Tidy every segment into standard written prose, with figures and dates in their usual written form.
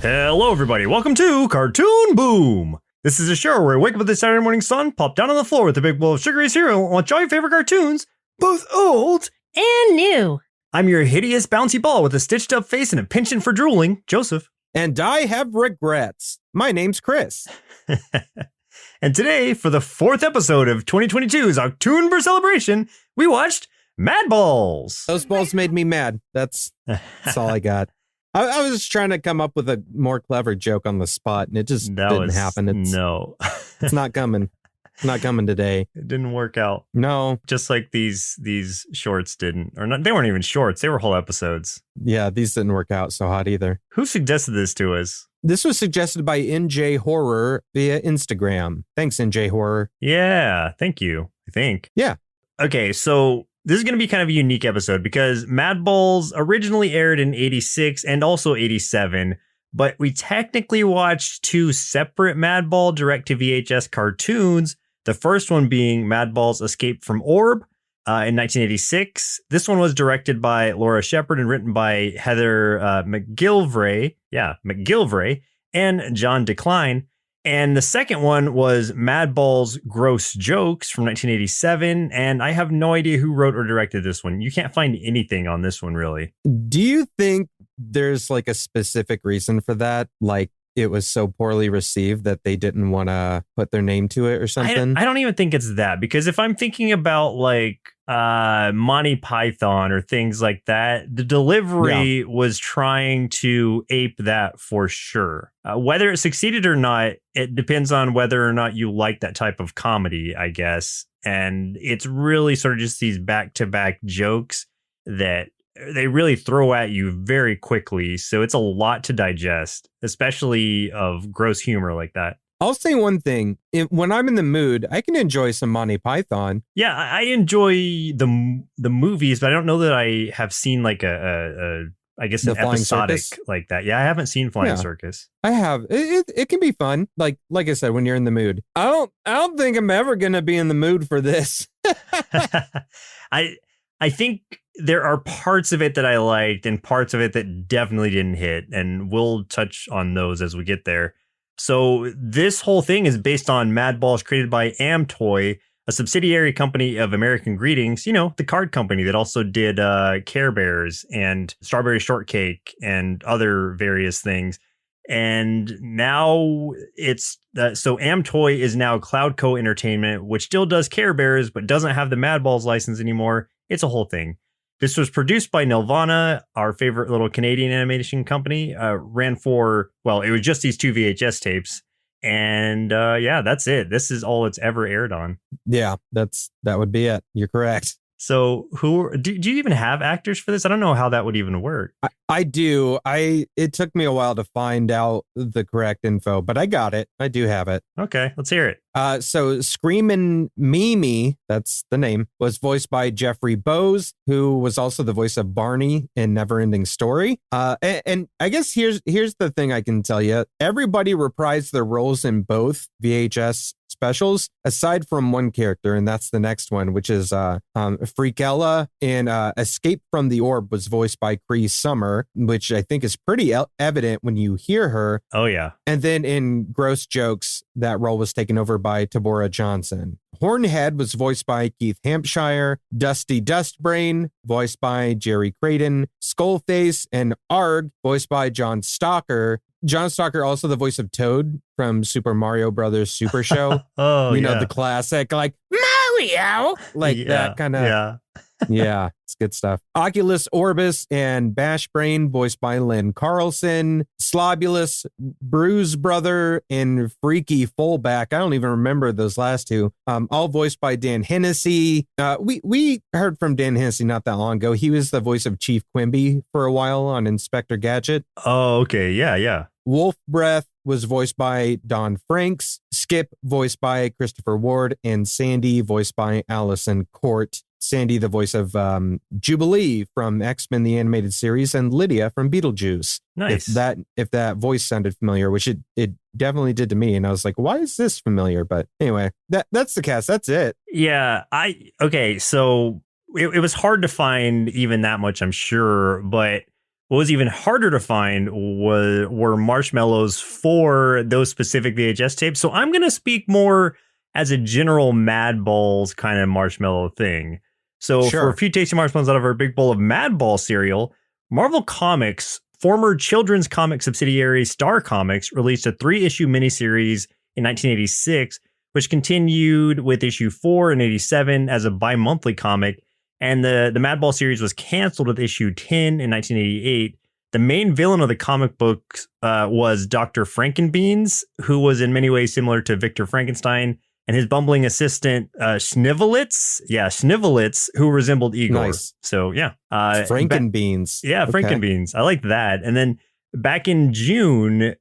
Hello, everybody. Welcome to Cartoon Boom. This is a show where I wake up with the Saturday morning sun, pop down on the floor with a big bowl of sugary cereal, and watch all your favorite cartoons, both old and new. I'm your hideous bouncy ball with a stitched up face and a penchant for drooling, Joseph. And I have regrets. My name's Chris. And today, for the fourth episode of 2022's OCTOONBER celebration, we watched Madballs. Those balls made me mad. That's all I got. I was trying to come up with a more clever joke on the spot, and it just didn't happen. It's not coming. It's not coming today. It didn't work out. No. Just like these shorts didn't. Or not, they weren't even shorts. They were whole episodes. Yeah, these didn't work out so hot either. Who suggested this to us? This was suggested by NJ Horror via Instagram. Thanks, NJ Horror. Yeah, thank you, I think. Yeah. Okay, so this is going to be kind of a unique episode because Madballs originally aired in 86 and also 87, but we technically watched two separate Madball direct-to-VHS cartoons, the first one being Madballs Escape from Orb in 1986. This one was directed by Laura Shepard and written by Heather McGilvray, and John Decline. And the second one was Madballs Gross Jokes from 1987. And I have no idea who wrote or directed this one. You can't find anything on this one, really. Do you think there's like a specific reason for that? Like it was so poorly received that they didn't want to put their name to it or something? I don't even think it's that, because if I'm thinking about like Monty Python or things like that, the delivery was trying to ape that for sure. Whether it succeeded or not, it depends on whether or not you like that type of comedy, I guess. And it's really sort of just these back-to-back jokes that they really throw at you very quickly. So it's a lot to digest, especially of gross humor like that. I'll say one thing. When I'm in the mood, I can enjoy some Monty Python. Yeah, I enjoy the movies, but I don't know that I have seen like I guess an episodic like that. Yeah, I haven't seen Flying Circus. I have. It can be fun. Like I said, when you're in the mood. I don't think I'm ever gonna be in the mood for this. I think there are parts of it that I liked and parts of it that definitely didn't hit, and we'll touch on those as we get there. So this whole thing is based on Madballs, created by Amtoy, a subsidiary company of American Greetings, you know, the card company that also did Care Bears and Strawberry Shortcake and other various things. And now it's so Amtoy is now Cloudco Entertainment, which still does Care Bears, but doesn't have the Madballs license anymore. It's a whole thing. This was produced by Nelvana, our favorite little Canadian animation company. Ran for, well, it was just these two VHS tapes. And that's it. This is all it's ever aired on. Yeah, that would be it. You're correct. So do you even have actors for this? I don't know how that would even work. I do. It took me a while to find out the correct info, but I got it. I do have it. Okay, let's hear it. So Screamin' Mimi, that's the name, was voiced by Jeffrey Bowes, who was also the voice of Barney in Neverending Story. And I guess here's the thing I can tell you. Everybody reprised their roles in both VHS specials, aside from one character, and that's the next one, which is Freakella in Escape from the Orb was voiced by Cree Summer, which I think is pretty evident when you hear her. Oh, yeah. And then in Gross Jokes, that role was taken over by Tabora Johnson. Hornhead was voiced by Keith Hampshire, Dusty Dustbrain, voiced by Jerry Creighton, Skullface, and Arg, voiced by John Stalker. John Stalker, also the voice of Toad from Super Mario Brothers Super Show. Oh, you know, the classic, like, Mario! Like that kind of. Yeah. Yeah, it's good stuff. Oculus Orbis and Bash Brain, voiced by Lynn Carlson. Slobulus, Bruise Brother, and Freaky Fullback. I don't even remember those last two. All voiced by Dan Hennessy. We heard from Dan Hennessy not that long ago. He was the voice of Chief Quimby for a while on Inspector Gadget. Oh, okay. Yeah. Wolf Breath was voiced by Don Franks. Skip, voiced by Christopher Ward. And Sandy, voiced by Allison Court. Sandy, the voice of Jubilee from X-Men the Animated Series, and Lydia from Beetlejuice. Nice. If that voice sounded familiar, which it definitely did to me, and I was like, why is this familiar? But anyway, that's the cast. That's it. Yeah. So it was hard to find even that much, I'm sure, but What was even harder to find were marshmallows for those specific VHS tapes. So I'm going to speak more as a general Madballs kind of marshmallow thing. So for a few tasty marshmallows out of our big bowl of Madball cereal, Marvel Comics, former children's comic subsidiary Star Comics, released a 3-issue miniseries in 1986, which continued with issue 4 and 87 as a bi-monthly comic. And the Madball series was canceled with issue 10 in 1988. The main villain of the comic book was Dr. Frankenbeans, who was in many ways similar to Victor Frankenstein, and his bumbling assistant, Snivelitz, who resembled Igor. Nice. So, yeah. Frankenbeans. Frankenbeans. I like that. And then back in June,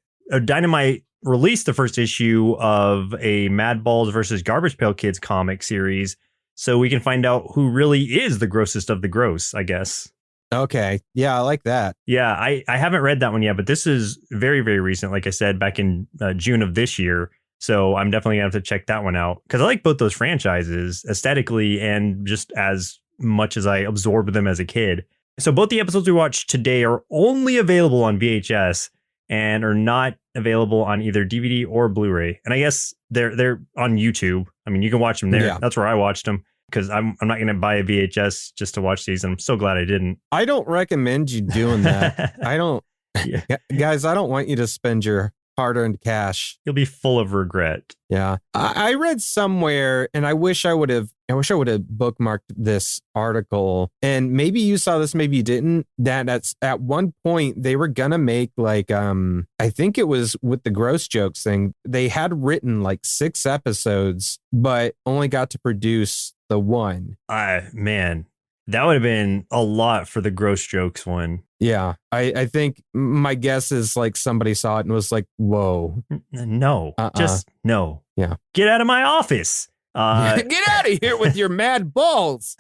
Dynamite released the first issue of a Madballs versus Garbage Pail Kids comic series, so we can find out who really is the grossest of the gross, I guess. Okay. Yeah, I like that. Yeah, I haven't read that one yet, but this is very, very recent. Like I said, back in June of this year. So I'm definitely going to have to check that one out because I like both those franchises aesthetically and just as much as I absorbed them as a kid. So both the episodes we watched today are only available on VHS and are not available on either DVD or Blu-ray. And I guess they're on YouTube. I mean, you can watch them there. Yeah. That's where I watched them because I'm not going to buy a VHS just to watch these. And I'm so glad I didn't. I don't recommend you doing that. I don't. Yeah. Guys, I don't want you to spend your hard-earned cash. You'll be full of regret. Yeah. I read somewhere, and I wish I would have bookmarked this article, and maybe you saw this, maybe you didn't, that at one point they were gonna make like I think it was with the gross jokes thing, they had written like 6 episodes but only got to produce the one. Man, that would have been a lot for the gross jokes one. Yeah, I think my guess is like somebody saw it and was like, whoa. No, just no. Yeah. Get out of my office. Get out of here with your mad balls.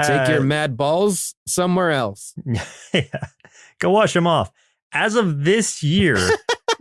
Take your mad balls somewhere else. Yeah. Go wash them off. As of this year,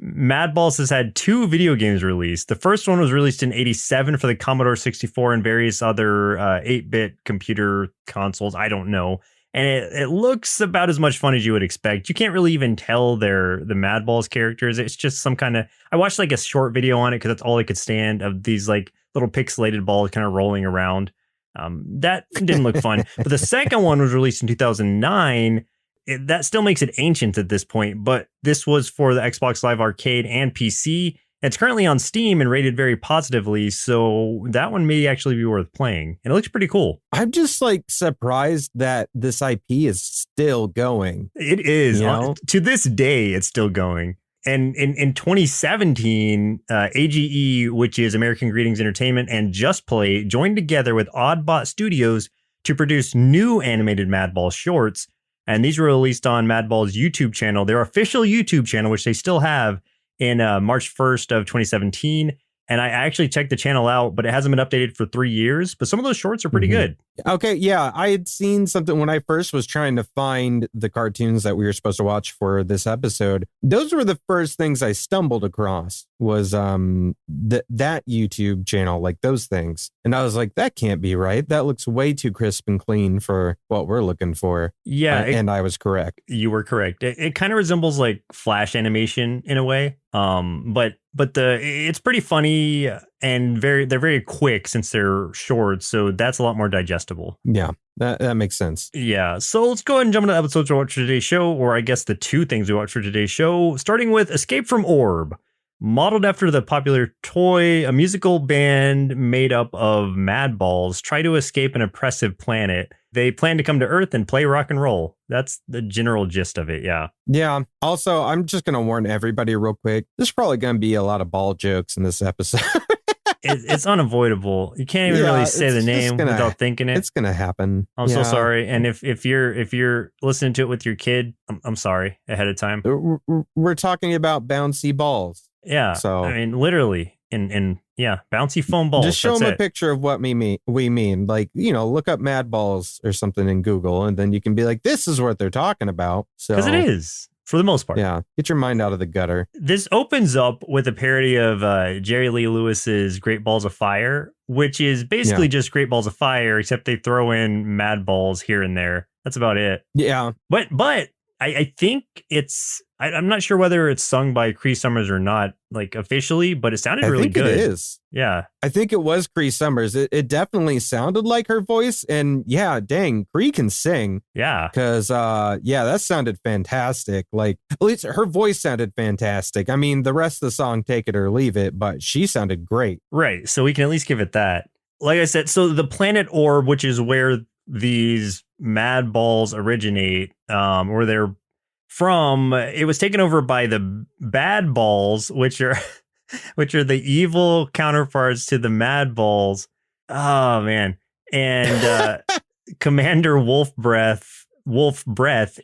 Madballs has had 2 video games released. The first one was released in 87 for the Commodore 64 and various other 8-bit computer consoles. I don't know. And it looks about as much fun as you would expect. You can't really even tell they're the Madballs characters. It's just some kind of... I watched like a short video on it because that's all I could stand, of these like little pixelated balls kind of rolling around. That didn't look fun. But the second one was released in 2009. That still makes it ancient at this point, but this was for the Xbox Live Arcade and PC. It's currently on Steam and rated very positively, so that one may actually be worth playing. And it looks pretty cool. I'm just like surprised that this IP is still going. It is. To this day, it's still going. And in 2017, AGE, which is American Greetings Entertainment, and Just Play joined together with Oddbot Studios to produce new animated Madball shorts. And these were released on Madball's YouTube channel, their official YouTube channel, which they still have, in March 1st of 2017. And I actually checked the channel out, but it hasn't been updated for 3 years. But some of those shorts are pretty good. Okay, yeah. I had seen something when I first was trying to find the cartoons that we were supposed to watch for this episode. Those were the first things I stumbled across, was that YouTube channel, like those things. And I was like, that can't be right. That looks way too crisp and clean for what we're looking for. Yeah. And I was correct. You were correct. It kind of resembles like Flash animation in a way. But it's pretty funny and they're very quick since they're short, so that's a lot more digestible. Yeah, that makes sense. Yeah, so let's go ahead and jump into the episodes we watched for today's show, or I guess the 2 things we watched for today's show, starting with Escape from Orb. Modeled after the popular toy, a musical band made up of Madballs try to escape an oppressive planet. They plan to come to Earth and play rock and roll. That's the general gist of it, yeah. Yeah. Also, I'm just going to warn everybody real quick. There's probably going to be a lot of ball jokes in this episode. It's unavoidable. You can't even really say the name without thinking it. It's going to happen. I'm so sorry. And if you're listening to it with your kid, I'm sorry ahead of time. We're talking about bouncy balls. Yeah. So I mean, literally, in bouncy foam balls. Just show them a picture of what we mean. Like, look up Madballs or something in Google, and then you can be like, this is what they're talking about. So because it is, for the most part. Yeah. Get your mind out of the gutter. This opens up with a parody of Jerry Lee Lewis's Great Balls of Fire, which is basically just Great Balls of Fire, except they throw in Madballs here and there. That's about it. Yeah. But I think I'm not sure whether it's sung by Cree Summers or not, like officially, but it sounded really good. It is. Yeah. I think it was Cree Summers. It definitely sounded like her voice. And yeah, dang, Cree can sing. Yeah. Because, that sounded fantastic. Like, at least her voice sounded fantastic. I mean, the rest of the song, take it or leave it, but she sounded great. Right. So we can at least give it that. Like I said, so the planet orb, which is where these Madballs originate, where they're from, it was taken over by the Bad Balls, which are the evil counterparts to the Madballs. Oh man. And Commander Wolf Breath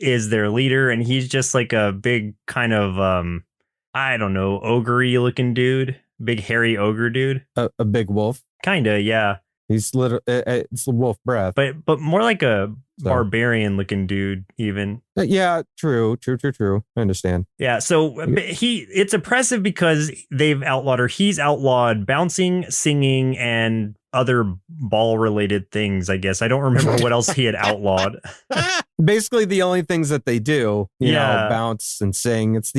is their leader, and he's just like a big kind of I don't know, ogre-y looking dude, big hairy ogre dude. A big wolf. Kinda, yeah. He's literally, it's the wolf breath. But more like a barbarian looking dude, even. Yeah, true. I understand. Yeah, so it's oppressive because they've outlawed, or he's outlawed bouncing, singing, and other ball related things, I guess. I don't remember what else he had outlawed. Basically the only things that they do, you know, bounce and sing. It's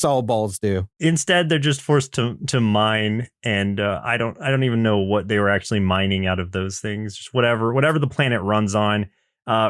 all balls do. Instead, they're just forced to mine, and I don't even know what they were actually mining out of those things. Just whatever the planet runs on.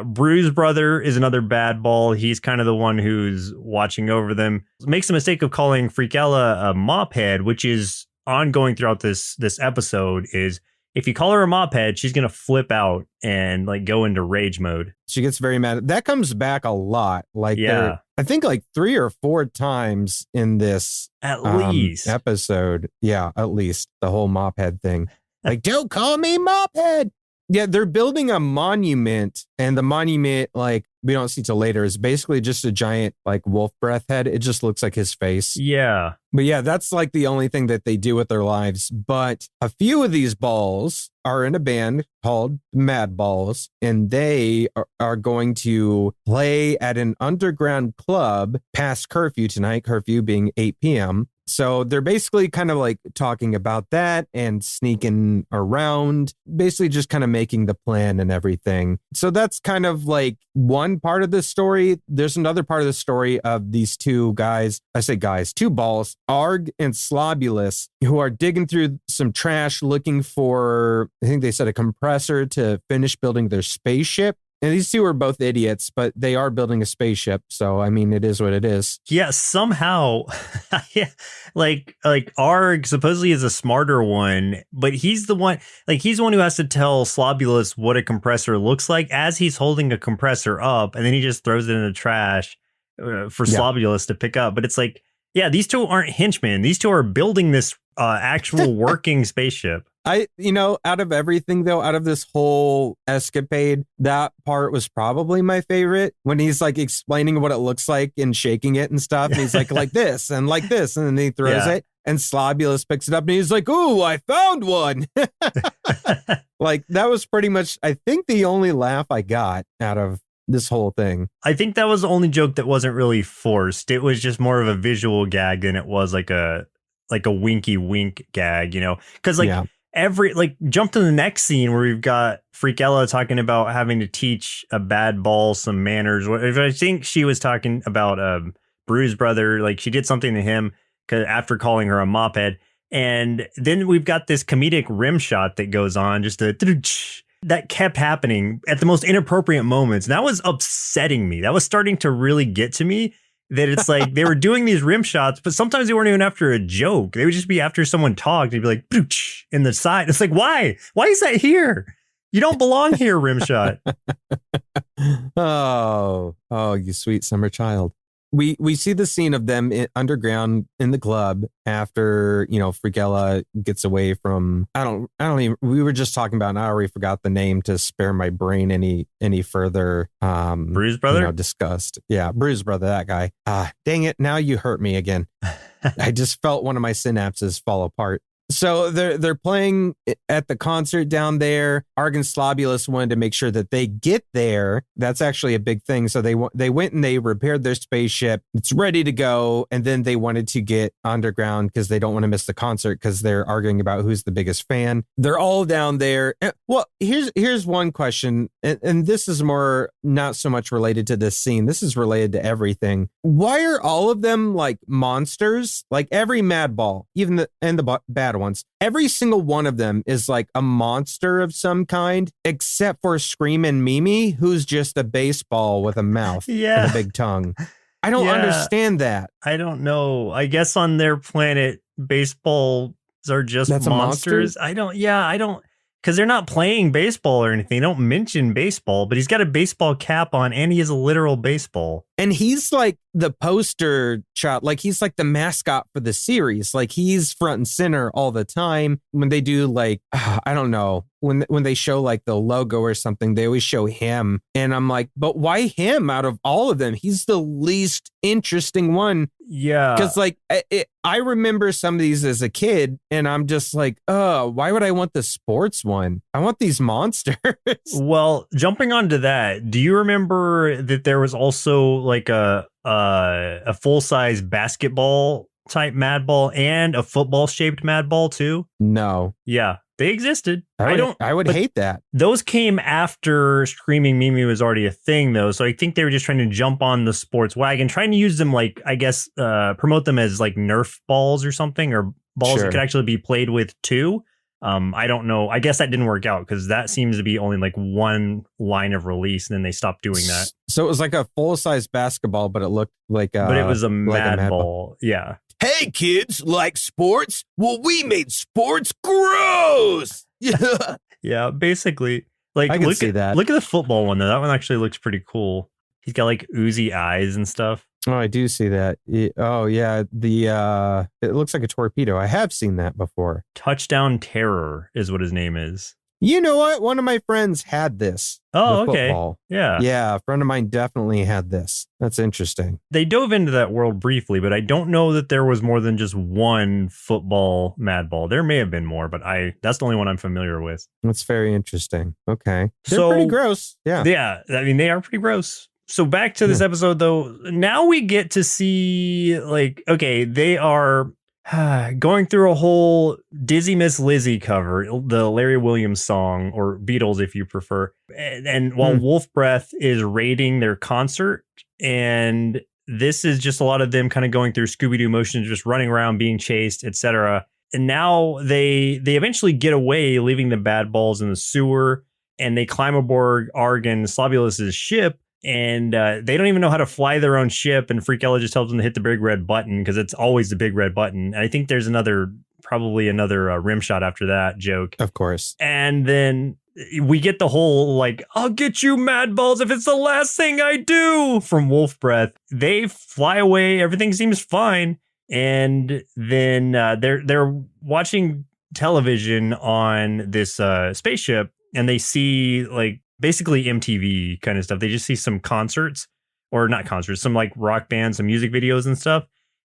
Bruise Brother is another bad ball. He's kind of the one who's watching over them. Makes the mistake of calling Freakella a mop head, which is ongoing throughout this episode. Is if you call her a mop head, she's gonna flip out and like go into rage mode. She gets very mad. That comes back a lot. Like, I think like 3 or 4 times in this at least episode. Yeah, at least the whole mop head thing. Like, don't call me mop head. Yeah, they're building a monument, and the monument, like, we don't see till later, is basically just a giant, like, wolf breath head. It just looks like his face. Yeah. But yeah, that's like the only thing that they do with their lives. But a few of these balls are in a band called Madballs, and they are going to play at an underground club past curfew tonight, curfew being 8 p.m. So they're basically kind of like talking about that and sneaking around, basically just kind of making the plan and everything. So that's kind of like one part of the story. There's another part of the story of these two guys. I say guys, 2 balls, Arg and Slobulus, who are digging through some trash looking for, I think they said, a compressor to finish building their spaceship. And these 2 are both idiots, but they are building a spaceship. So, I mean, it is what it is. Yeah, somehow, like Arg supposedly is a smarter one, but he's the one who has to tell Slobulus what a compressor looks like as he's holding a compressor up, and then he just throws it in the trash for Slobulus to pick up. But it's like, yeah, these 2 aren't henchmen. These 2 are building this actual working spaceship. Out of everything, though, out of this whole escapade, that part was probably my favorite, when he's like explaining what it looks like and shaking it and stuff. And he's like this, and then he throws it, and Slobulus picks it up and he's like, "Ooh, I found one." Like, that was pretty much, I think, the only laugh I got out of this whole thing. I think that was the only joke that wasn't really forced. It was just more of a visual gag than it was like a winky wink gag, because jump to the next scene where we've got Freakella talking about having to teach a bad ball some manners. I think she was talking about Bruise Brother, like she did something to him after calling her a mop head. And then we've got this comedic rim shot that goes on, just that kept happening at the most inappropriate moments. And that was upsetting me. That was starting to really get to me. That it's like they were doing these rim shots, but sometimes they weren't even after a joke. They would just be after someone talked. They'd be like, "Pooch," in the side. It's like, why? Why is that here? You don't belong here, rim shot. Oh, you sweet summer child. We see the scene of them underground in the club after, Freakella gets away from, I don't even, we were just talking about, and I already forgot the name to spare my brain any further. Bruise Brother? Disgust. Yeah, Bruise Brother, that guy. Dang it, now you hurt me again. I just felt one of my synapses fall apart. So they're playing at the concert down there. Arg and Slobulus wanted to make sure that they get there. That's actually a big thing. So they went and they repaired their spaceship. It's ready to go. And then they wanted to get underground because they don't want to miss the concert because they're arguing about who's the biggest fan. They're all down there. Well, here's one question. And this is more not so much related to this scene. This is related to everything. Why are all of them like monsters? Like every Madball, even the bad ones, every single one of them is like a monster of some kind, except for Screamin' Mimi, who's just a baseball with a mouth and a big tongue. I don't understand that. I don't know. I guess on their planet, baseballs are just monsters. I don't, because they're not playing baseball or anything. They don't mention baseball, but he's got a baseball cap on and he is a literal baseball. And he's like the poster child, like he's like the mascot for the series. Like he's front and center all the time. When they do like, I don't know, when they show like the logo or something, they always show him. And I'm like, but why him out of all of them? He's the least interesting one. Yeah. Because like I remember some of these as a kid and I'm just like, oh, why would I want the sports one? I want these monsters. Well, jumping onto that, do you remember that there was also like a full-size basketball type Madball and a football shaped Madball too? No. Yeah, they existed. I would hate that. Those came after Screaming Mimi was already a thing though. So I think they were just trying to jump on the sports wagon, trying to use them like, I guess, promote them as like Nerf balls or something, or balls that could actually be played with too. I don't know. I guess that didn't work out because that seems to be only like one line of release, and then they stopped doing that. So it was like a full-size basketball, but it looked like but it was a Madball. Yeah. Hey kids, like sports? Well, we made sports gross. Yeah. Yeah, basically. Like I can see that. Look at the football one though. That one actually looks pretty cool. He's got like oozy eyes and stuff. Oh, I do see that. Oh, yeah. It looks like a torpedo. I have seen that before. Touchdown Terror is what his name is. You know what? One of my friends had this. Oh, okay. Football. Yeah. Yeah, a friend of mine definitely had this. That's interesting. They dove into that world briefly, but I don't know that there was more than just one football Madball. There may have been more, but that's the only one I'm familiar with. That's very interesting. Okay. They're pretty gross. Yeah. Yeah. I mean, they are pretty gross. So back to this episode, though, now we get to see, like, okay, they are going through a whole Dizzy Miss Lizzy cover, the Larry Williams song, or Beatles if you prefer. And while Wolf Breath is raiding their concert, and this is just a lot of them kind of going through Scooby-Doo motions, just running around, being chased, etc. And now they eventually get away, leaving the bad balls in the sewer, and they climb aboard Arg and Slobulus's ship. And they don't even know how to fly their own ship. And Freakella just tells them to hit the big red button because it's always the big red button. And I think there's probably another rim shot after that joke. Of course. And then we get the whole like, I'll get you Madballs if it's the last thing I do from Wolf Breath. They fly away. Everything seems fine. And then they're watching television on this spaceship, and they see like basically MTV kind of stuff. They just see some concerts, or not concerts, some like rock bands, some music videos and stuff.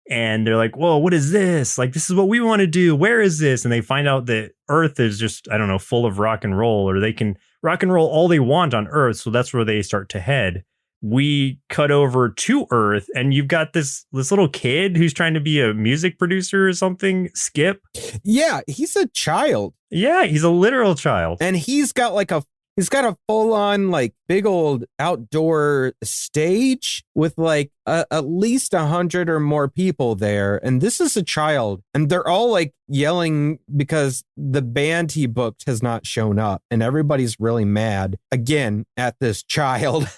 And they're like, whoa, what is this? Like, this is what we want to do. Where is this? And they find out that Earth is just, I don't know, full of rock and roll, or they can rock and roll all they want on Earth. So that's where they start to head. We cut over to Earth, and you've got this little kid who's trying to be a music producer or something, Skip. Yeah, he's a child. Yeah, he's a literal child. And he's got a full-on like big old outdoor stage with like at least 100 or more people there. And this is a child, and they're all like yelling because the band he booked has not shown up, and everybody's really mad again at this child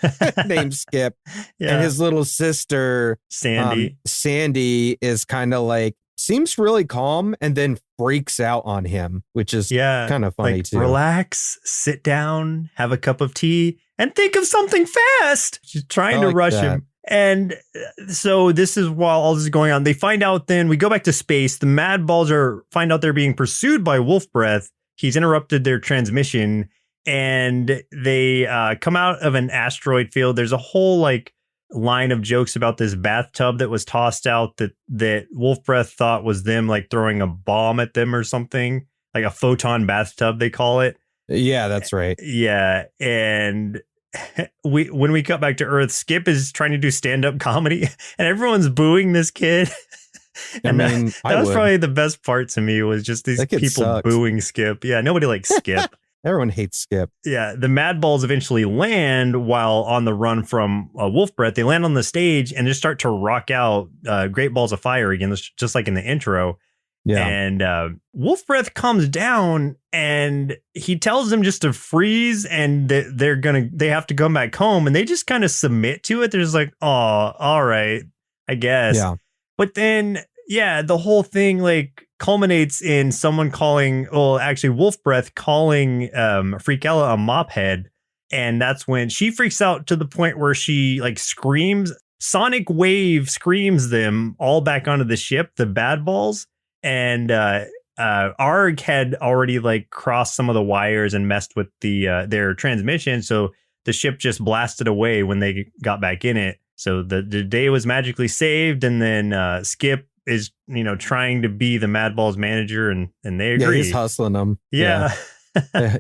named Skip. Yeah. And his little sister Sandy is kind of like, seems really calm, and then freaks out on him, which is kind of funny too. Relax, sit down, have a cup of tea, and think of something fast. She's trying to rush him. And so this is while all this is going on. They find out, then we go back to space. The Madballs find out they're being pursued by Wolf Breath. He's interrupted their transmission, and they come out of an asteroid field. There's a whole like line of jokes about this bathtub that was tossed out that Wolf Breath thought was them like throwing a bomb at them or something, like a photon bathtub, they call it. Yeah, that's right. Yeah. And when we cut back to Earth, Skip is trying to do stand-up comedy and everyone's booing this kid. And I mean, that was probably the best part to me, was just these people sucks. booing Skip. Yeah, nobody likes Skip. Everyone hates Skip. Yeah, the Madballs eventually land while on the run from Wolf Breath. They land on the stage and just start to rock out Great Balls of Fire again, just like in the intro. Yeah. And Wolf Breath comes down and he tells them just to freeze and they have to come back home, and they just kind of submit to it. They're just like, oh, all right, I guess. Yeah. But then, yeah, the whole thing like culminates in someone calling, well, actually Wolf Breath calling Freakella a mop head. And that's when she freaks out to the point where she like screams. Sonic Wave screams them all back onto the ship, the Madballs. And Arg had already like crossed some of the wires and messed with their transmission. So the ship just blasted away when they got back in it. So the day was magically saved. And then Skip is, trying to be the Madballs manager, and they agree. Yeah, he's hustling them. Yeah.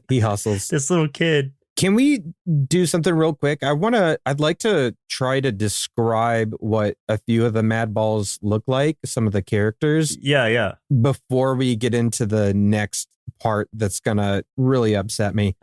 He hustles. This little kid. Can we do something real quick? I'd like to try to describe what a few of the Madballs look like, some of the characters. Yeah. Before we get into the next part that's gonna really upset me.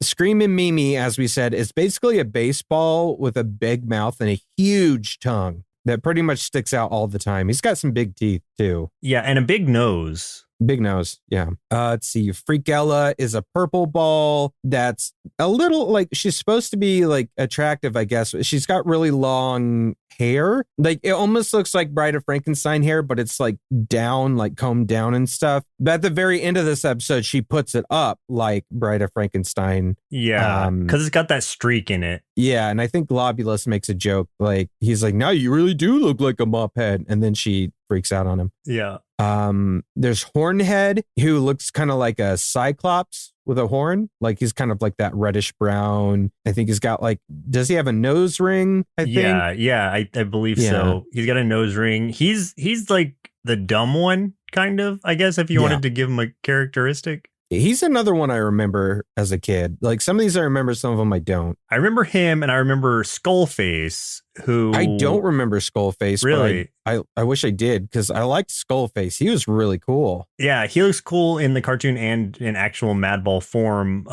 Screaming Mimi, as we said, is basically a baseball with a big mouth and a huge tongue that pretty much sticks out all the time. He's got some big teeth too. Yeah, and a big nose. Big nose, yeah. Let's see. Freakella is a purple ball that's a little like, she's supposed to be like attractive, I guess. She's got really long hair. Like it almost looks like Bride of Frankenstein hair, but it's like down, like combed down and stuff. But at the very end of this episode, she puts it up like Bride of Frankenstein. Yeah, because it's got that streak in it. Yeah, and I think Globulus makes a joke like, he's like, "No, you really do look like a mop head," and then she freaks out on him. Yeah. There's Hornhead, who looks kind of like a Cyclops with a horn. Like he's kind of like that reddish brown. I think he's got like, does he have a nose ring? I think. Yeah, I believe so. He's got a nose ring. He's like the dumb one, kind of, I guess, if you wanted to give him a characteristic. He's another one I remember as a kid. Like some of these I remember, some of them I don't. I remember him, and I remember Skullface, who... I don't remember Skullface. Really? But I wish I did, because I liked Skullface. He was really cool. Yeah, he looks cool in the cartoon and in actual Madball form.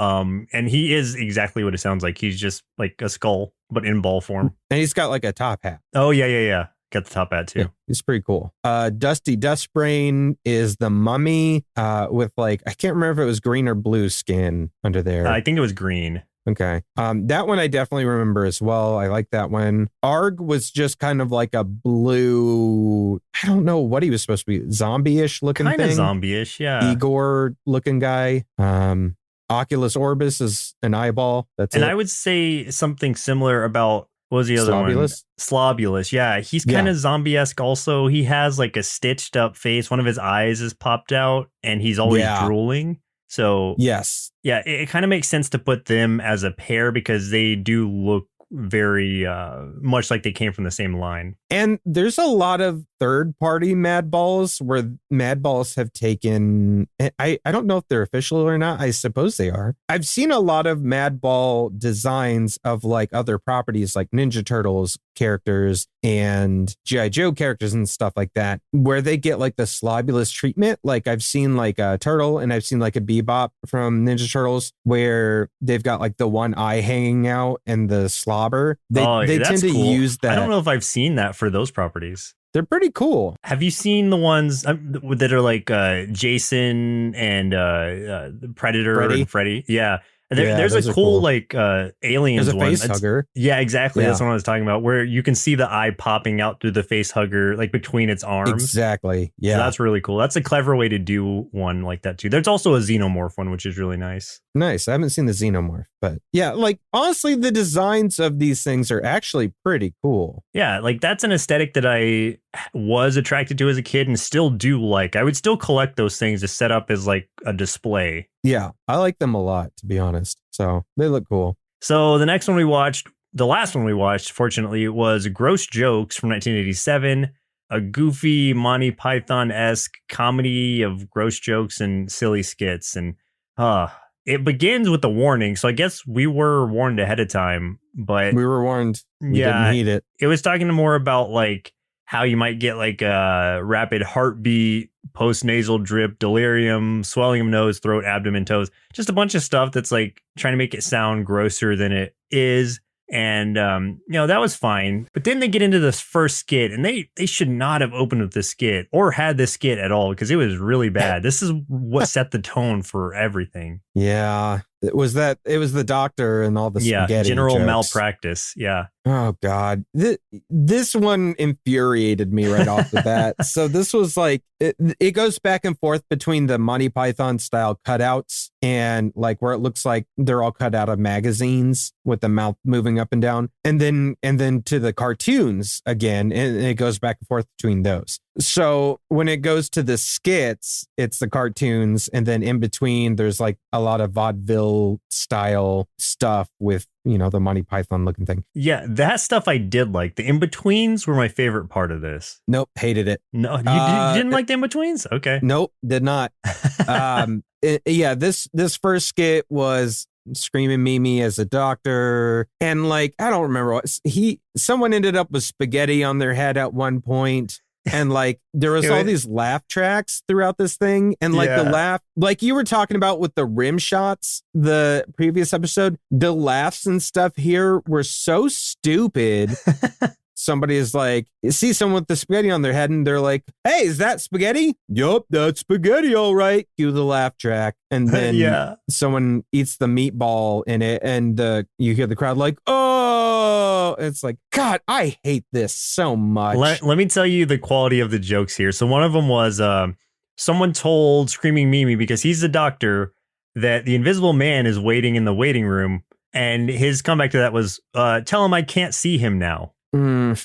And he is exactly what it sounds like. He's just like a skull, but in ball form. And he's got like a top hat. Oh, yeah. Got the top hat too. Yeah, he's pretty cool. Dusty Dustbrain is the mummy with like, I can't remember if it was green or blue skin under there. I think it was green. Okay. That one I definitely remember as well. I like that one. Arg was just kind of like a blue, I don't know what he was supposed to be, zombie-ish looking thing. Kind of zombie-ish, yeah. Igor looking guy. Oculus Orbis is an eyeball. That's it. And I would say something similar about, what was the other one? Slobulus. Yeah, he's kind of zombie-esque also. He has like a stitched up face. One of his eyes is popped out and he's always drooling. So yes. Yeah, it kind of makes sense to put them as a pair because they do look very much like they came from the same line. And there's a lot of third-party Madballs where Madballs have taken, I don't know if they're official or not. I suppose they are. I've seen a lot of Madball designs of like other properties like Ninja Turtles characters and G.I. Joe characters and stuff like that, where they get like the Slobulus treatment. Like I've seen like a Turtle and I've seen like a Bebop from Ninja Turtles where they've got like the one eye hanging out and the slobber. They tend to use that. I don't know if I've seen that for those properties. They're pretty cool. Have you seen the ones that are like Jason and Predator and Freddy? Yeah. There's a cool like aliens. There's a face hugger. Yeah, exactly. That's what I was talking about, where you can see the eye popping out through the face hugger, like between its arms. Exactly. Yeah. So that's really cool. That's a clever way to do one like that too. There's also a xenomorph one, which is really nice. Nice. I haven't seen the xenomorph, but yeah, like honestly, the designs of these things are actually pretty cool. Yeah, like that's an aesthetic that I was attracted to as a kid and still do like. I would still collect those things to set up as like a display. Yeah, I like them a lot, to be honest. So they look cool. So the next one we watched the last one we watched, fortunately, was Gross Jokes from 1987, a goofy Monty Python-esque comedy of gross jokes and silly skits. And it begins with a warning. So I guess we were warned ahead of time, but We were warned. We didn't heed it. It was talking more about like how you might get like a rapid heartbeat, post-nasal drip, delirium, swelling of nose, throat, abdomen, toes, just a bunch of stuff that's like trying to make it sound grosser than it is. And, that was fine. But then they get into this first skit, and they should not have opened with this skit or had this skit at all, because it was really bad. This is what set the tone for everything. Yeah. It was the doctor and all the spaghetti general jokes. malpractice. Yeah. Oh, God. This one infuriated me right off the bat. So this was like, it goes back and forth between the Monty Python style cutouts and like where it looks like they're all cut out of magazines with the mouth moving up and down. And then to the cartoons again, and it goes back and forth between those. So when it goes to the skits, it's the cartoons. And then in between, there's like a lot of vaudeville style stuff with, the Monty Python looking thing. Yeah, that stuff I did like. The in-betweens were my favorite part of this. Nope, hated it. No, you didn't like the in-betweens? Okay. Nope, did not. This first skit was Screaming Mimi as a doctor. And like, I don't remember what someone ended up with spaghetti on their head at one point. And like there was all these laugh tracks throughout this thing, and like the laugh, like you were talking about with the rim shots, the previous episode, the laughs and stuff here were so stupid. Somebody is like, see someone with the spaghetti on their head, and they're like, "Hey, is that spaghetti?" Yup, that's spaghetti, all right. Cue the laugh track, and then someone eats the meatball in it, and you hear the crowd like, "Oh!" It's like, God, I hate this so much. Let me tell you the quality of the jokes here. So one of them was someone told Screaming Mimi, because he's the doctor, that the Invisible Man is waiting in the waiting room, and his comeback to that was, "Tell him I can't see him now." I'm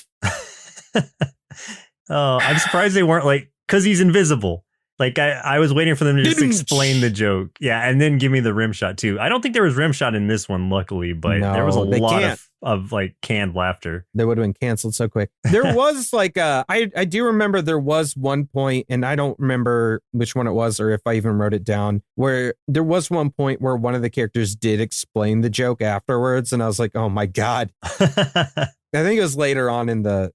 surprised they weren't like, because he's invisible. Like I was waiting for them to just explain the joke. Yeah, and then give me the rim shot too. I don't think there was rim shot in this one, luckily, but there was a lot of like canned laughter. They would have been canceled so quick. There was like I do remember there was one point, and I don't remember which one it was or if I even wrote it down, where there was one point where one of the characters did explain the joke afterwards, and I was like, oh my God. I think it was later on in the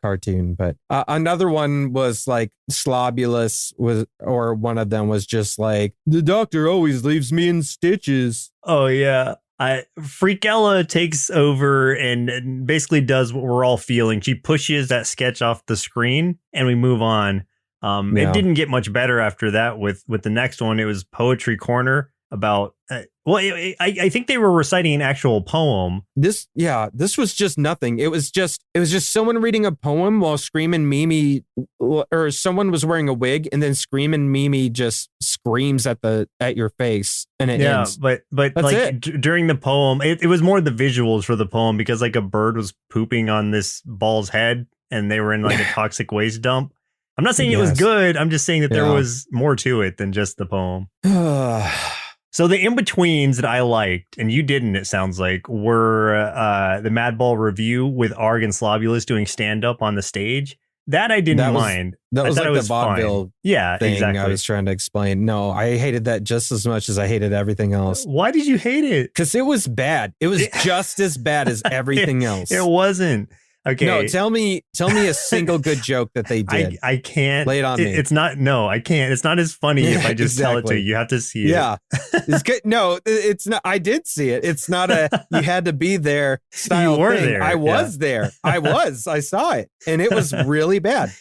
cartoon, but another one was like Slobulous or one of them was just like, the doctor always leaves me in stitches. Oh yeah. Freakella takes over and basically does what we're all feeling. She pushes that sketch off the screen and we move on. It didn't get much better after that with the next one. It was Poetry Corner about I think they were reciting an actual poem. This was just nothing. It was just someone reading a poem while Screamin' Mimi, or someone was wearing a wig, and then Screamin' Mimi just screams at your face, and it ends. but like during the poem, it was more the visuals for the poem, because like a bird was pooping on this ball's head, and they were in like a toxic waste dump. I'm not saying it was good. I'm just saying that there was more to it than just the poem. So the in-betweens that I liked, and you didn't, it sounds like, were the Madball review with Arg and Slobulous doing stand-up on the stage. That I didn't mind. That was like the vaudeville thing exactly. I was trying to explain. No, I hated that just as much as I hated everything else. Why did you hate it? Because it was bad. It was just as bad as everything else. It wasn't. Okay. No, tell me a single good joke that they did. I can't. Lay it on me. It's not. No, I can't. It's not as funny if I just tell it to you. You have to see it. Yeah. It's good. No, it's not. I did see it. It's not a you had to be there style you were thing. there. I was there. I saw it. And it was really bad.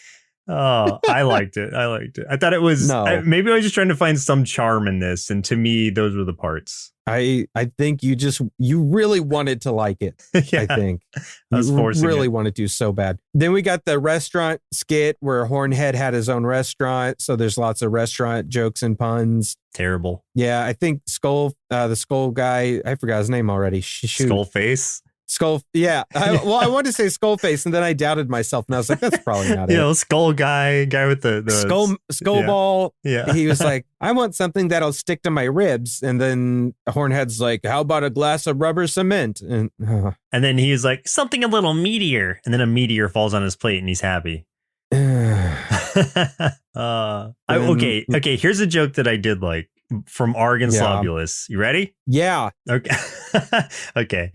Oh, I liked it. I thought it was maybe I was just trying to find some charm in this. And to me, those were the parts. I think you really wanted to like it. I think I was forcing really it. wanted to so bad. Then we got the restaurant skit where Hornhead had his own restaurant. So there's lots of restaurant jokes and puns. Terrible. Yeah, I think the skull guy, I forgot his name already. Skull face. Skull. Yeah. I wanted to say skull face, and then I doubted myself, and I was like, that's probably not it. Skull guy with the skull ball. Yeah. He was like, I want something that'll stick to my ribs. And then Hornhead's like, how about a glass of rubber cement? And then he's like, something a little meatier. And then a meteor falls on his plate and he's happy. Okay. Here's a joke that I did like from Arg and Slobulus. You ready? Yeah. Okay. Okay.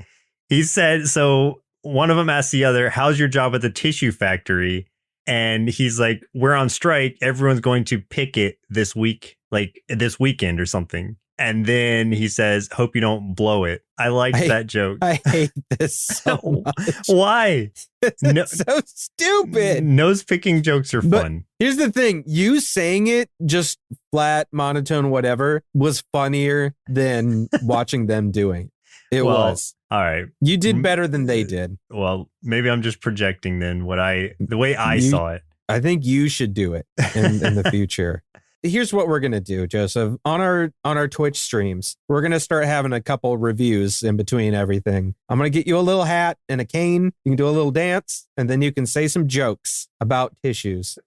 He said, so one of them asked the other, how's your job at the tissue factory? And he's like, we're on strike. Everyone's going to picket this week, like this weekend or something. And then he says, hope you don't blow it. I like that joke. I hate this so much. Why? It's so stupid. Nose picking jokes are fun. Here's the thing. You saying it just flat, monotone, whatever, was funnier than watching them doing it. It was. All right. You did better than they did. Well, maybe I'm just projecting then the way I saw it. I think you should do it in the future. Here's what we're going to do, Joseph. On our Twitch streams, we're going to start having a couple reviews in between everything. I'm going to get you a little hat and a cane. You can do a little dance, and then you can say some jokes about tissues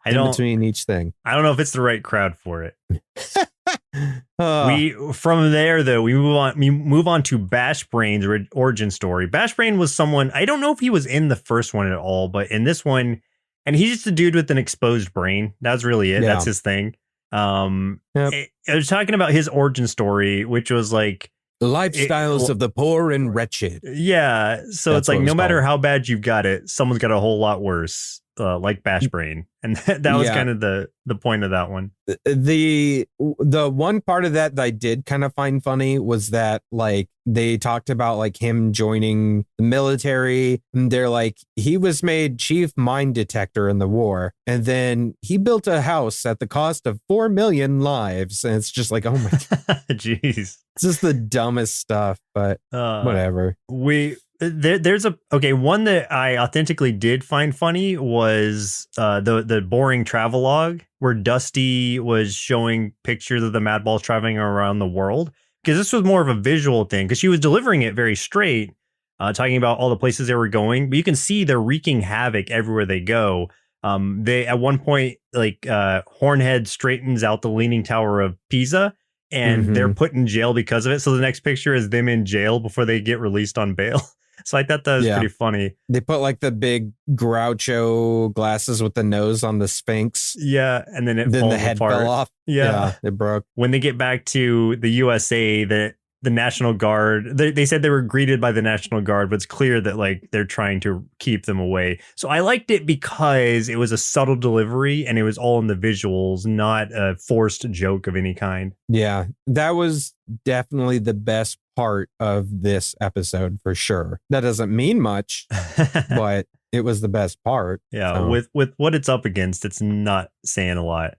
between each thing. I don't know if it's the right crowd for it. From there though, we move on to Bash Brain's origin story. Bash Brain was someone, I don't know if he was in the first one at all, but in this one, and he's just a dude with an exposed brain. That's really it. Yeah. That's his thing. I was talking about his origin story, which was like lifestyles of the poor and wretched. Yeah. So it's like, no matter how bad you've got it, someone's got a whole lot worse. Like Bash Brain, and that was kind of the point of that one. The one part of that I did kind of find funny was that like they talked about like him joining the military, and they're like, he was made chief mine detector in the war, and then he built a house at the cost of 4 million lives, and it's just like, oh my god, jeez, it's just the dumbest stuff, but whatever. There's one that I authentically did find funny was the boring travelogue where Dusty was showing pictures of the Madballs traveling around the world, because this was more of a visual thing, because she was delivering it very straight, talking about all the places they were going, but you can see they're wreaking havoc everywhere they go. They at one point, like Hornhead straightens out the Leaning Tower of Pisa, and they're put in jail because of it. So the next picture is them in jail before they get released on bail. So I thought that was pretty funny. They put like the big Groucho glasses with the nose on the Sphinx. Yeah, and then the head apart. fell off. Yeah, it broke. When they get back to the USA, the National Guard, they said they were greeted by the National Guard, but it's clear that like they're trying to keep them away. So I liked it because it was a subtle delivery and it was all in the visuals, not a forced joke of any kind. Yeah, that was definitely the best part of this episode for sure. That doesn't mean much, but it was the best part. Yeah, so. with what it's up against, it's not saying a lot.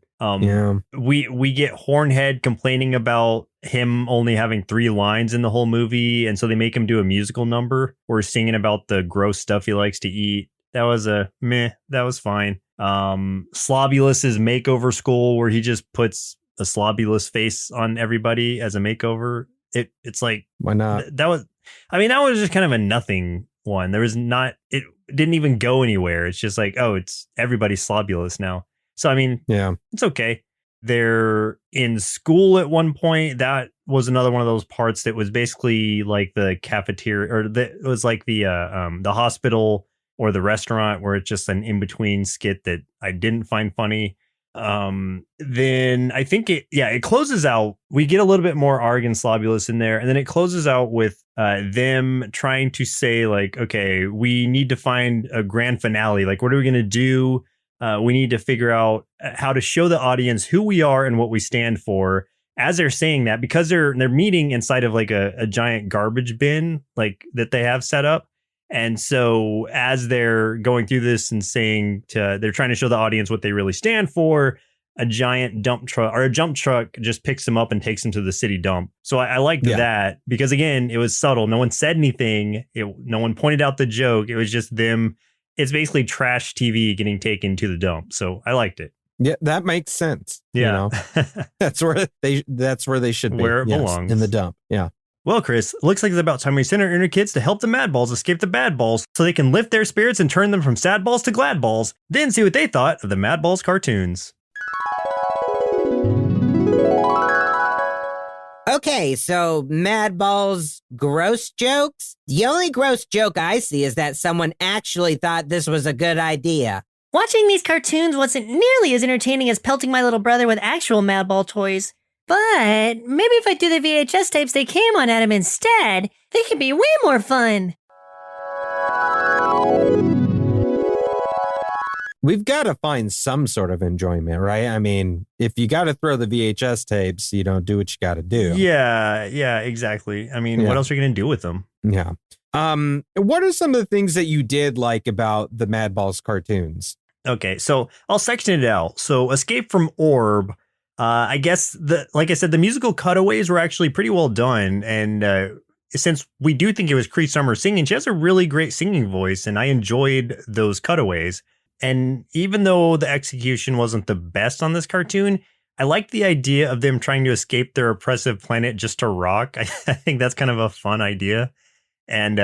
We get Hornhead complaining about him only having 3 lines in the whole movie, and so they make him do a musical number where he's singing about the gross stuff he likes to eat. That was that was fine. Slobulus's makeover school, where he just puts a Slobulus face on everybody as a makeover. It's like, why not? That was just kind of a nothing one. It didn't even go anywhere. It's just like, oh, it's everybody's Slobulus now. So, I mean, it's okay. They're in school at one point. That was another one of those parts that was basically like the cafeteria, or it was like the hospital or the restaurant, where it's just an in-between skit that I didn't find funny. Then I think it closes out. We get a little bit more Arg and Slobulus in there, and then it closes out with them trying to say like, okay, we need to find a grand finale. Like, what are we going to do? We need to figure out how to show the audience who we are and what we stand for. As they're saying that, because they're meeting inside of like a giant garbage bin like that they have set up. And so as they're going through this and saying they're trying to show the audience what they really stand for, a giant dump truck just picks them up and takes them to the city dump. So I liked that, because again, it was subtle. No one said anything. No one pointed out the joke. It was just them. It's basically trash TV getting taken to the dump. So I liked it. Yeah, that makes sense. Yeah. You know? That's where they should be. Where it belongs. In the dump. Yeah. Well, Chris, looks like it's about time we send our inner kids to help the Madballs escape the bad balls so they can lift their spirits and turn them from sad balls to glad balls, then see what they thought of the Madballs cartoons. Okay, so Madballs gross jokes? The only gross joke I see is that someone actually thought this was a good idea. Watching these cartoons wasn't nearly as entertaining as pelting my little brother with actual Madball toys. But maybe if I do the VHS tapes they came on Adam instead, they could be way more fun. We've got to find some sort of enjoyment, right? I mean, if you got to throw the VHS tapes, do what you got to do. Yeah, exactly. I mean, what else are you going to do with them? Yeah. What are some of the things that you did like about the Madballs cartoons? Okay, so I'll section it out. So Escape from Orb, I guess, like I said, the musical cutaways were actually pretty well done. And since we do think it was Cree Summer singing, she has a really great singing voice, and I enjoyed those cutaways. And even though the execution wasn't the best on this cartoon, I liked the idea of them trying to escape their oppressive planet just to rock. I think that's kind of a fun idea. And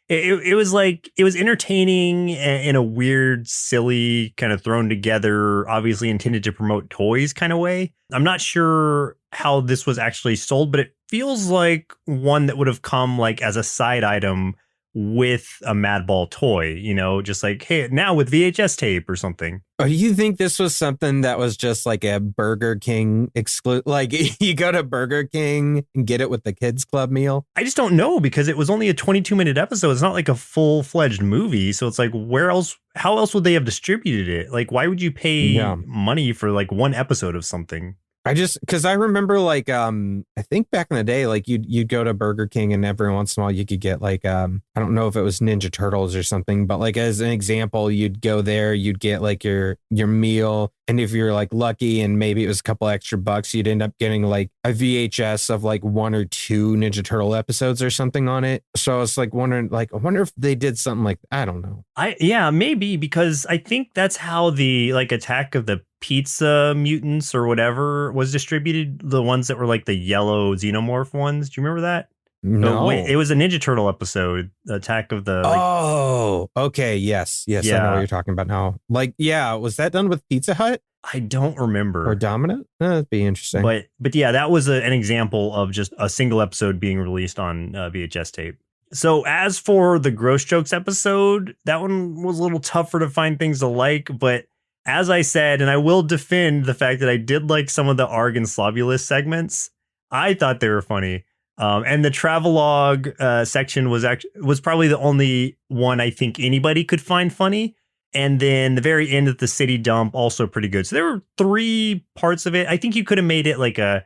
it was like, it was entertaining in a weird, silly, kind of thrown together, obviously intended to promote toys kind of way. I'm not sure how this was actually sold, but it feels like one that would have come like as a side item with a Madball toy, just like, hey, now with VHS tape or something. Or do you think this was something that was just like a Burger King exclusive? Like you go to Burger King and get it with the kids club meal? I just don't know, because it was only a 22-minute episode. It's not like a full-fledged movie. So it's like, how else would they have distributed it? Like, why would you pay money for like one episode of something? Because I remember like, I think back in the day, like you'd go to Burger King and every once in a while you could get like, I don't know if it was Ninja Turtles or something, but like as an example, you'd go there, you'd get like your meal. And if you're like lucky and maybe it was a couple extra bucks, you'd end up getting like a VHS of like 1 or 2 Ninja Turtle episodes or something on it. So I was like wondering, like, I wonder if they did something like, I don't know. Maybe, because I think that's how the like Attack of the Pizza Mutants or whatever was distributed. The ones that were like the yellow xenomorph ones. Do you remember that? No, it was a Ninja Turtle episode, Attack of the. Oh, okay. Yes. Yeah. I know what you're talking about now. Like, yeah. Was that done with Pizza Hut? I don't remember. Or Domino? That'd be interesting. But yeah, that was an example of just a single episode being released on VHS tape. So as for the Gross Jokes episode, that one was a little tougher to find things to like. But as I said, and I will defend the fact that I did like some of the Arg and Slobulus segments. I thought they were funny. And the travelogue section was probably the only one I think anybody could find funny. And then the very end of the city dump, also pretty good. So there were 3 parts of it. I think you could have made it like a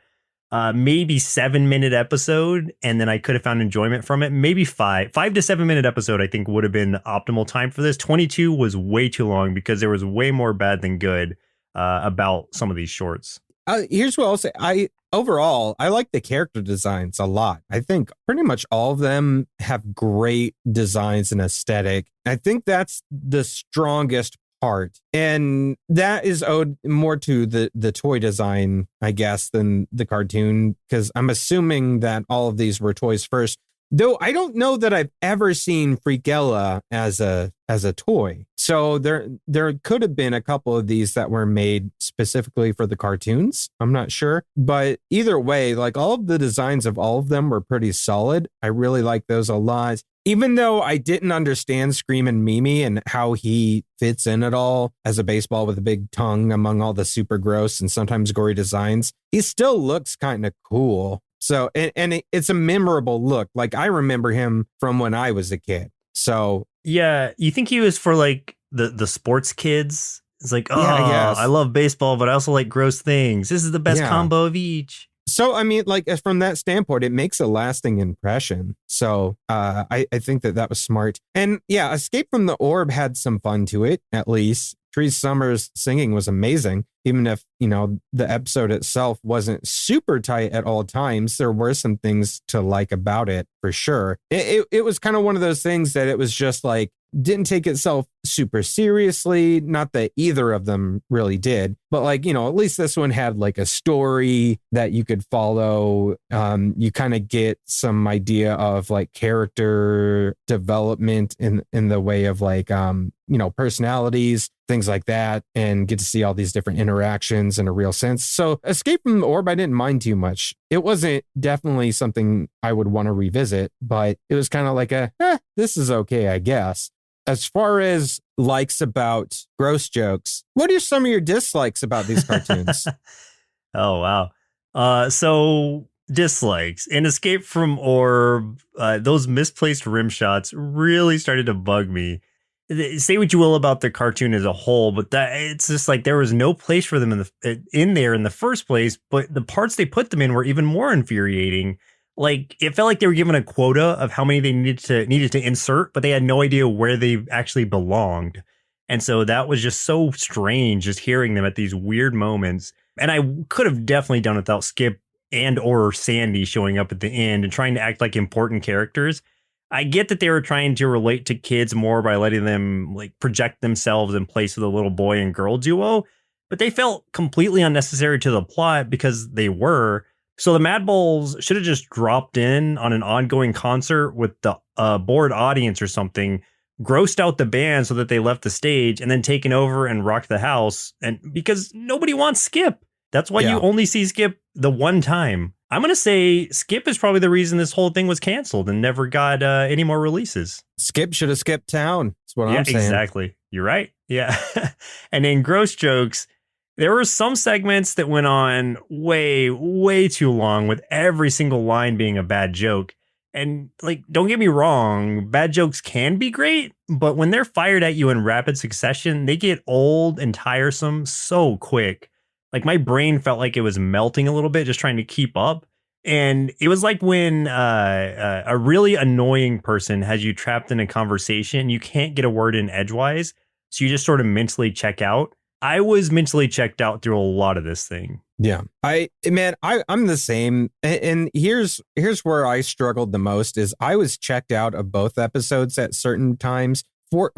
maybe 7-minute episode, and then I could have found enjoyment from it. Maybe 5 to 7-minute episode, I think would have been the optimal time for this. 22 was way too long because there was way more bad than good about some of these shorts. Here's what I'll say. Overall, I like the character designs a lot. I think pretty much all of them have great designs and aesthetic. I think that's the strongest part. And that is owed more to the toy design, I guess, than the cartoon, because I'm assuming that all of these were toys first. Though I don't know that I've ever seen Freakella as a toy. So there could have been a couple of these that were made specifically for the cartoons. I'm not sure. But either way, like all of the designs of all of them were pretty solid. I really like those a lot. Even though I didn't understand Screamin' Mimi and how he fits in at all as a baseball with a big tongue among all the super gross and sometimes gory designs, he still looks kind of cool. So, and it's a memorable look. Like I remember him from when I was a kid. So yeah, you think he was for like the sports kids? It's like, yes. I love baseball, but I also like gross things. This is the best combo of each. So, I mean, like from that standpoint, it makes a lasting impression. So I think that was smart. And yeah, Escape from the Orb had some fun to it, at least. Cree Summer's singing was amazing. Even if, the episode itself wasn't super tight at all times, there were some things to like about it for sure. It was kind of one of those things that it was just like, didn't take itself super seriously. Not that either of them really did, but like, you know, at least this one had like a story that you could follow. You kind of get some idea of like character development in the way of like, you know, personalities, things like that, and get to see all these different interactions in a real sense. So Escape from the Orb, I didn't mind too much. It wasn't definitely something I would want to revisit, but it was kind of like this is okay, I guess. As far as likes about gross jokes, what are some of your dislikes about these cartoons? Oh, wow. So dislikes in Escape from Orb, those misplaced rim shots really started to bug me. Say what you will about the cartoon as a whole, but that it's just like there was no place for them in there in the first place. But the parts they put them in were even more infuriating. Like it felt like they were given a quota of how many they needed to insert, but they had no idea where they actually belonged. And so that was just so strange, just hearing them at these weird moments. And I could have definitely done without Skip and or Sandy showing up at the end and trying to act like important characters. I get that they were trying to relate to kids more by letting them like project themselves in place of the little boy and girl duo, but they felt completely unnecessary to the plot because they were. So the Madballs should have just dropped in on an ongoing concert with the bored audience or something, grossed out the band so that they left the stage, and then taken over and rocked the house. And because nobody wants Skip. That's why you only see Skip the one time. I'm going to say Skip is probably the reason this whole thing was canceled and never got any more releases. Skip should have skipped town. That's what I'm saying. Exactly. You're right. Yeah. And in gross jokes, there were some segments that went on way, way too long with every single line being a bad joke. And like, don't get me wrong, bad jokes can be great, but when they're fired at you in rapid succession, they get old and tiresome so quick. Like my brain felt like it was melting a little bit, just trying to keep up. And it was like when a really annoying person has you trapped in a conversation, you can't get a word in edgewise. So you just sort of mentally check out. I was mentally checked out through a lot of this thing. Yeah, I'm the same. And here's where I struggled the most is I was checked out of both episodes at certain times.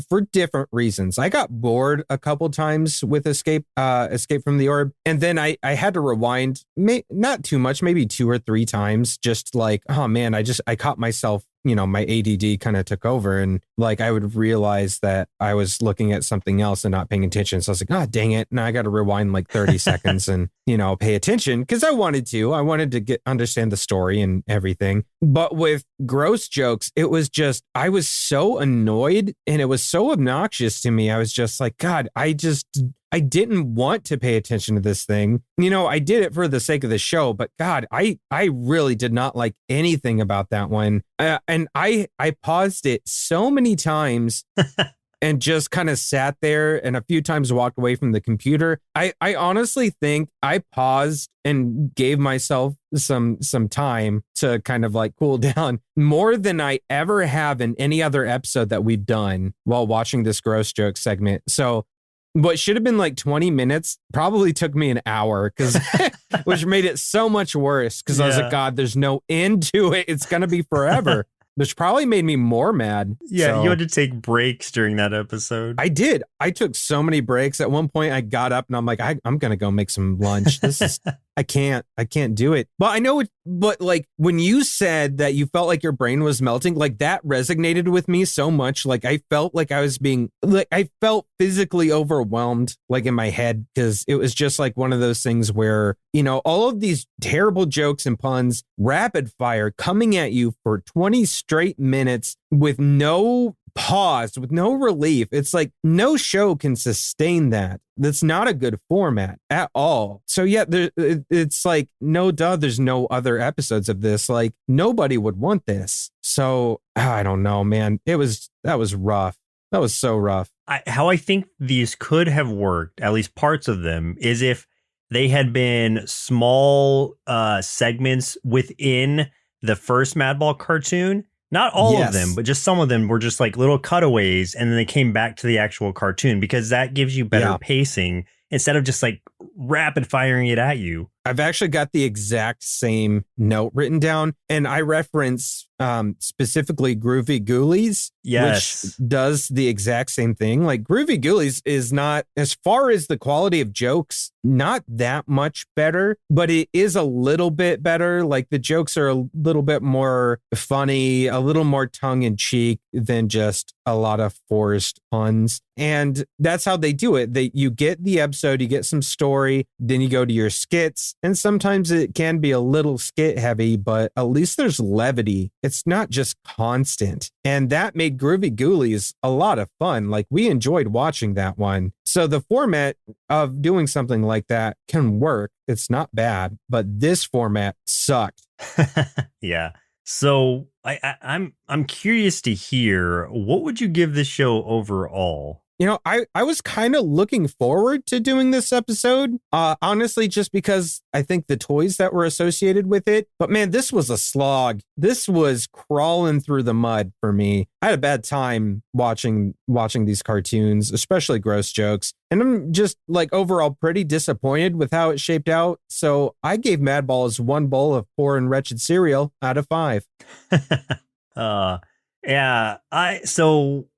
For different reasons. I got bored a couple times with Escape from the Orb. And then I had to rewind, not too much, maybe 2 or 3 times, just like, oh man, I caught myself, you know, my ADD kind of took over and like I would realize that I was looking at something else and not paying attention. So I was like, oh, dang it. Now I got to rewind like 30 seconds and, you know, pay attention because I wanted to understand the story and everything. But with gross jokes, it was just, I was so annoyed and it was so obnoxious to me. I was just like, God, I didn't want to pay attention to this thing. You know, I did it for the sake of the show, but God, I really did not like anything about that one. And I paused it so many times and just kind of sat there and a few times walked away from the computer. I honestly think I paused and gave myself some time to kind of like cool down more than I ever have in any other episode that we've done while watching this gross joke segment. So what should have been like 20 minutes probably took me an hour which made it so much worse because I was like, God, there's no end to it. It's going to be forever. Which probably made me more mad. Yeah, so, you had to take breaks during that episode. I did. I took so many breaks. At one point, I got up and I'm like, I'm going to go make some lunch. I can't do it. But I know it. But like when you said that you felt like your brain was melting, like that resonated with me so much. Like I felt like I felt physically overwhelmed, like in my head, because it was just like one of those things where, you know, all of these terrible jokes and puns, rapid fire coming at you for 20 straight minutes with no pause, with no relief. It's like no show can sustain that. That's not a good format at all. So yeah, it's like, no duh, there's no other episodes of this. Like nobody would want this. So I don't know, man. That was rough. That was so rough. How I think these could have worked, at least parts of them, is if they had been small segments within the first Madball cartoon. Not all of them, but just some of them were just like little cutaways, and then they came back to the actual cartoon because that gives you better pacing instead of just like rapid firing it at you. I've actually got the exact same note written down, and I reference specifically Groovy Ghoulies, Yes. which does the exact same thing. Like Groovy Ghoulies is not, as far as the quality of jokes, not that much better, but it is a little bit better. Like the jokes are a little bit more funny, a little more tongue in cheek than just a lot of forced puns. And that's how they do it. You get the episode, you get some story, then you go to your skits. And sometimes it can be a little skit heavy, but at least there's levity. It's not just constant. And that made Groovy Ghoulies a lot of fun. Like we enjoyed watching that one. So the format of doing something like that can work. It's not bad, but this format sucked. Yeah. So I'm curious to hear, what would you give this show overall? You know, I was kind of looking forward to doing this episode, honestly, just because I think the toys that were associated with it. But man, this was a slog. This was crawling through the mud for me. I had a bad time watching these cartoons, especially gross jokes. And I'm just like overall pretty disappointed with how it shaped out. So I gave Madballs 1 bowl of poor and wretched cereal out of 5. Yeah,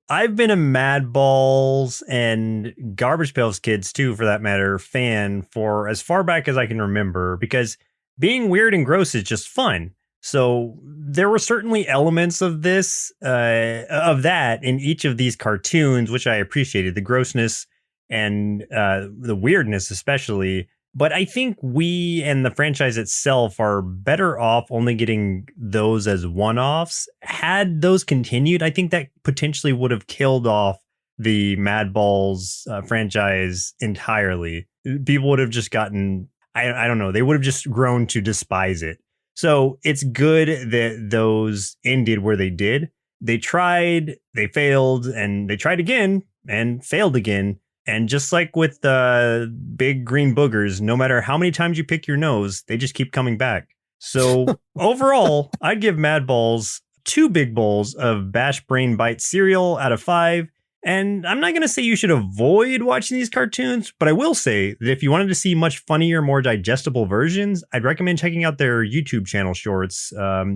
I've been a Madballs and Garbage Pails Kids too, for that matter, fan for as far back as I can remember, because being weird and gross is just fun. So there were certainly elements of that in each of these cartoons, which I appreciated, the grossness and the weirdness especially. But I think we and the franchise itself are better off only getting those as one-offs. Had those continued, I think that potentially would have killed off the Madballs franchise entirely. People would have just gotten, I don't know, they would have just grown to despise it. So it's good that those ended where they did. They tried, they failed, and they tried again and failed again. And just like with the big green boogers, no matter how many times you pick your nose, they just keep coming back. So overall, I'd give Madballs 2 big bowls of Bash Brain Bite cereal out of 5. And I'm not going to say you should avoid watching these cartoons, but I will say that if you wanted to see much funnier, more digestible versions, I'd recommend checking out their YouTube channel shorts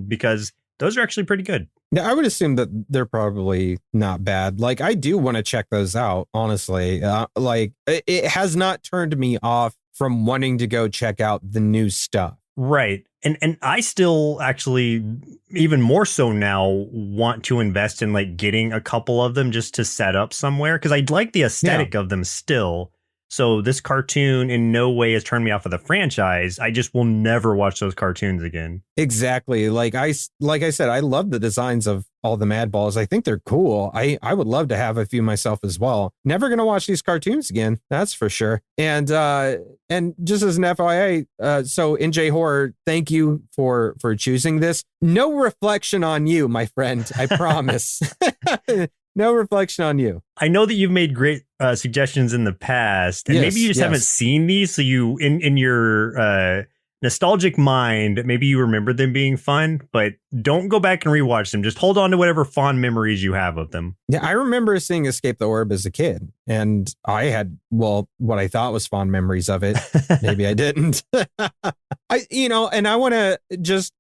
because those are actually pretty good. Yeah, I would assume that they're probably not bad. Like, I do want to check those out, honestly. Like, it has not turned me off from wanting to go check out the new stuff. Right. And I still actually, even more so now, want to invest in like getting a couple of them just to set up somewhere, because I like the aesthetic of them still. So this cartoon in no way has turned me off of the franchise. I just will never watch those cartoons again. Exactly. Like I said, I love the designs of all the Madballs. I think they're cool. I would love to have a few myself as well. Never going to watch these cartoons again. That's for sure. And just as an FYI, so NJ Horror, thank you for choosing this. No reflection on you, my friend. I promise. No reflection on you. I know that you've made great suggestions in the past, and maybe you just haven't seen these. So you, in your nostalgic mind, maybe you remember them being fun, but don't go back and rewatch them. Just hold on to whatever fond memories you have of them. Yeah, I remember seeing Escape the Orb as a kid, and I had, well, what I thought was fond memories of it. Maybe I didn't. And I want to just,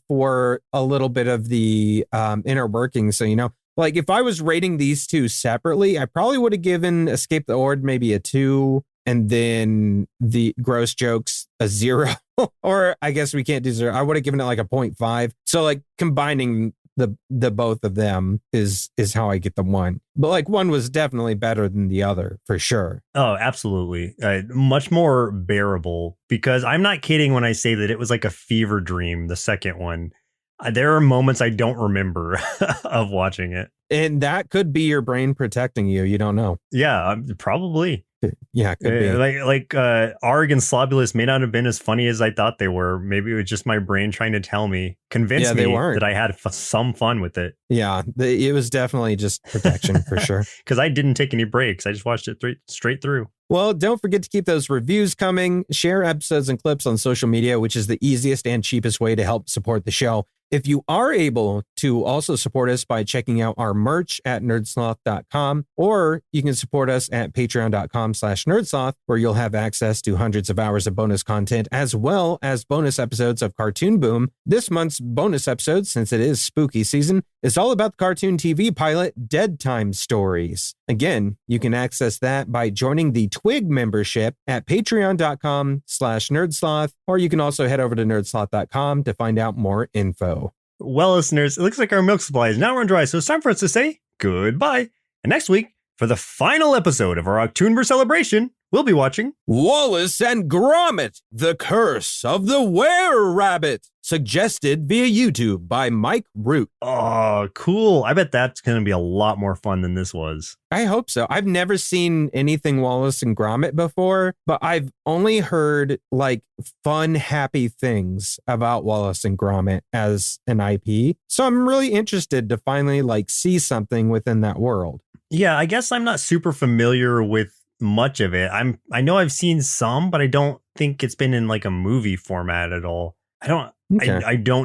for a little bit of the inner workings. So, like if I was rating these two separately, I probably would have given Escape the Orb maybe a 2, and then the gross jokes a 0. Or I guess we can't do 0. I would have given it like a 0.5. So like combining the both of them is how I get the 1. But like 1 was definitely better than the other for sure. Oh, absolutely. Much more bearable, because I'm not kidding when I say that it was like a fever dream, the second one. There are moments I don't remember of watching it. And that could be your brain protecting you. You don't know. Yeah, probably. Yeah, it could be. Like Arg and Slobulus may not have been as funny as I thought they were. Maybe it was just my brain trying to convince me that I had some fun with it. Yeah, it was definitely just protection for sure. Because I didn't take any breaks. I just watched it straight through. Well, don't forget to keep those reviews coming. Share episodes and clips on social media, which is the easiest and cheapest way to help support the show. If you are able to also support us by checking out our merch at nerdsloth.com, or you can support us at patreon.com/nerdsloth, where you'll have access to hundreds of hours of bonus content, as well as bonus episodes of Cartoon Boom. This month's bonus episode, since it is spooky season, is all about the cartoon TV pilot Dead Time Stories. Again, you can access that by joining the Twig membership at patreon.com/nerdsloth, or you can also head over to nerdsloth.com to find out more info. Well, listeners, it looks like our milk supply is now run dry, so it's time for us to say goodbye. And next week, for the final episode of our OCTOONBER celebration, we'll be watching Wallace and Gromit, The Curse of the Were-Rabbit, suggested via YouTube by Mike Root. Oh, cool. I bet that's going to be a lot more fun than this was. I hope so. I've never seen anything Wallace and Gromit before, but I've only heard like fun, happy things about Wallace and Gromit as an IP. So I'm really interested to finally like see something within that world. Yeah, I guess I'm not super familiar with much of it. I know I've seen some, but I don't think it's been in like a movie format at all. I don't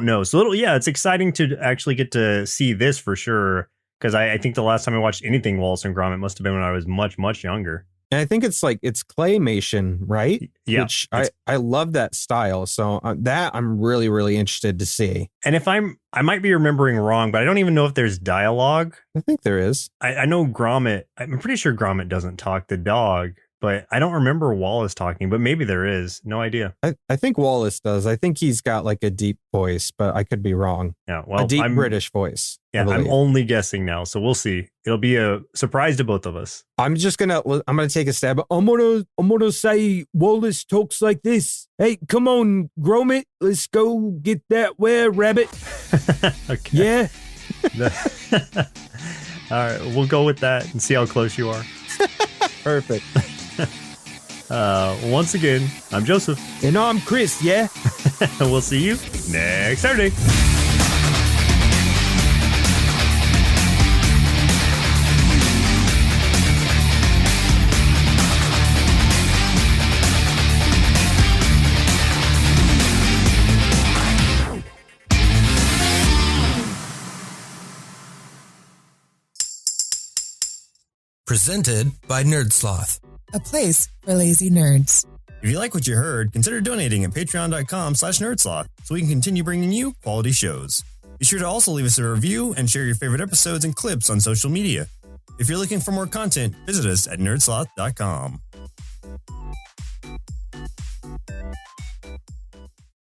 know. So it's exciting to actually get to see this for sure. Because I think the last time I watched anything Wallace and Gromit must have been when I was much, much younger. And I think it's claymation, right? Yeah. Which I love that style. So that I'm really, really interested to see. And if I might be remembering wrong, but I don't even know if there's dialogue. I think there is. I know Gromit, I'm pretty sure Gromit doesn't talk, the dog, but I don't remember Wallace talking, but maybe there is. No idea. I think Wallace does. I think he's got like a deep voice, but I could be wrong. Yeah, well, a deep British voice. Yeah, I'm only guessing now, so we'll see. It'll be a surprise to both of us. I'm gonna take a stab. I'm gonna say Wallace talks like this. Hey, come on, Gromit, let's go get that were-rabbit. Okay. Yeah. All right, we'll go with that and see how close you are. Perfect. Once again, I'm Joseph. And I'm Chris, yeah? And we'll see you next Saturday. Presented by Nerdsloth. A place for lazy nerds. If you like what you heard, consider donating at patreon.com/nerdsloth so we can continue bringing you quality shows. Be sure to also leave us a review and share your favorite episodes and clips on social media. If you're looking for more content, visit us at nerdsloth.com.